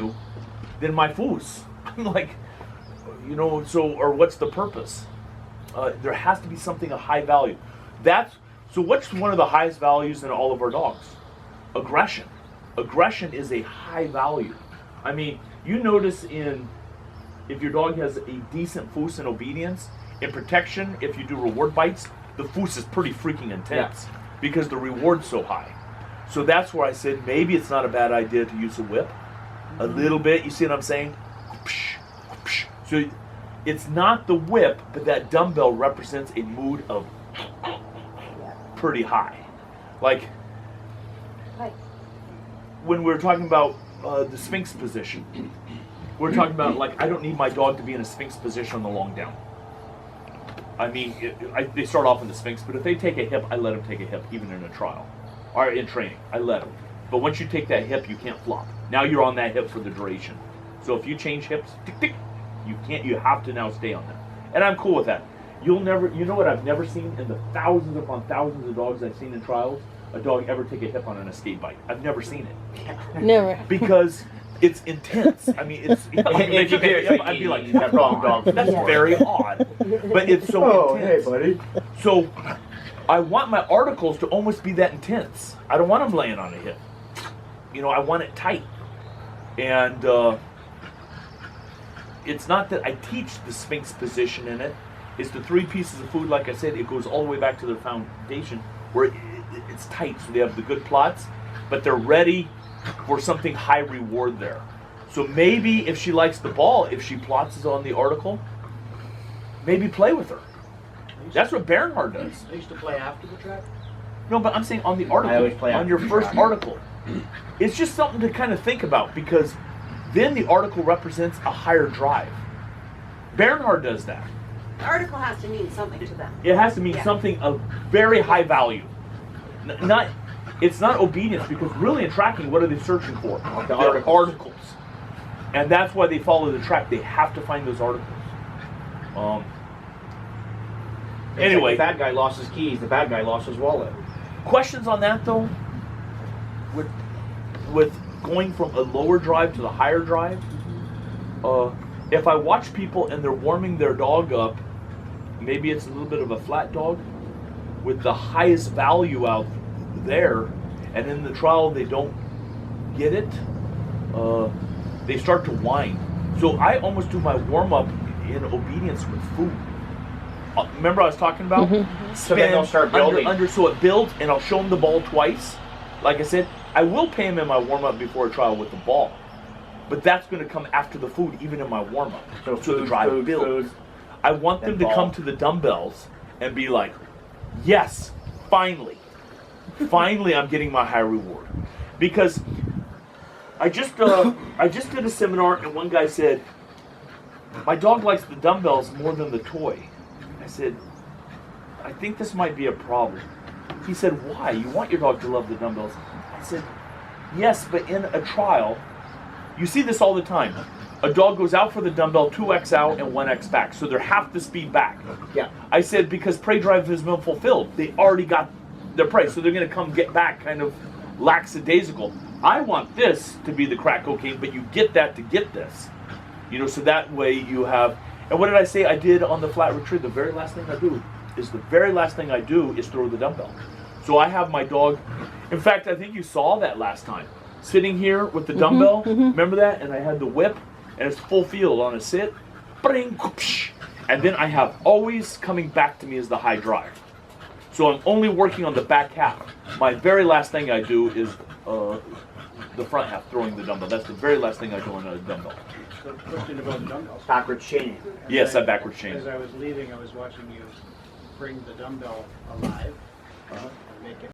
value, then my foos. I'm like, you know, so, or what's the purpose? There has to be something of high value. So what's one of the highest values in all of our dogs? Aggression. Aggression is a high value. I mean, you notice if your dog has a decent foos and obedience, in protection, if you do reward bites, the foos is pretty freaking intense because the reward's so high. So that's where I said maybe it's not a bad idea to use a whip. A little bit, you see what I'm saying? So it's not the whip, but that dumbbell represents a mood of pretty high. Like when we were talking about the Sphinx position, we're talking about like, I don't need my dog to be in a Sphinx position on the long down. I mean, they start off in the Sphinx, but if they take a hip, I let them take a hip, even in a trial. Or in training, I let them. But once you take that hip, you can't flop. Now you're on that hip for the duration. So if you change hips, tick, tick, you have to now stay on that. And I'm cool with that. You know what I've never seen in the thousands upon thousands of dogs I've seen in trials, a dog ever take a hip on an escape bite. I've never seen it. Never. Because it's intense. I mean, it's, you know, if you get a hip, I'd be like, that wrong dog. That's very odd. But it's so intense. Hey, buddy. So I want my articles to almost be that intense. I don't want them laying on a hip. You know, I want it tight. And it's not that I teach the Sphinx position in it. It's the 3 pieces of food, like I said, it goes all the way back to their foundation where it's tight. So they have the good plots, but they're ready for something high reward there. So maybe if she likes the ball, if she plots it on the article, maybe play with her. That's what Bernhard does. I used to play after the track. No, but I'm saying on the article, I always play on after your the first track. article. It's just something to kind of think about because then the article represents a higher drive. Bernhard does that. The article has to mean something to them. It has to mean something of very high value. It's not obedience because really in tracking, what are they searching for? The They're articles. And that's why they follow the track. They have to find those articles. Anyway. The bad guy lost his keys, the bad guy lost his wallet. Questions on that though? With going from a lower drive to the higher drive, if I watch people and they're warming their dog up, maybe it's a little bit of a flat dog with the highest value out there, and in the trial they don't get it, they start to whine. So I almost do my warm up in obedience with food. Remember I was talking about? So then they'll start building. Under, so it builds, and I'll show them the ball twice. Like I said, I will pay them in my warm-up before a trial with the ball. But that's going to come after the food, even in my warm-up. So the drive builds. I want them to come to the dumbbells and be like, yes, finally. Finally I'm getting my high reward. Because I just did a seminar, and one guy said, my dog likes the dumbbells more than the toy. I said, I think this might be a problem. He said, why? You want your dog to love the dumbbells. I said, yes, but in a trial, you see this all the time. A dog goes out for the dumbbell, 2x out and 1x back. So they're half the speed back. Yeah. I said, because prey drive has been fulfilled. They already got their prey. So they're going to come get back kind of lackadaisical. I want this to be the crack cocaine, but you get that to get this. You know, so that way you have... And what did I say I did on the flat retrieve? The very last thing I do is throw the dumbbell. So I have my dog, in fact, I think you saw that last time, sitting here with the dumbbell, remember that? And I had the whip, and it's full field on a sit, bring, and then I have always coming back to me is the high drive. So I'm only working on the back half. My very last thing I do is the front half, throwing the dumbbell. That's the very last thing I do on a dumbbell. So question about the dumbbells. Backwards chaining. Yes, I backwards chain. As I was leaving, I was watching you bring the dumbbell alive and make it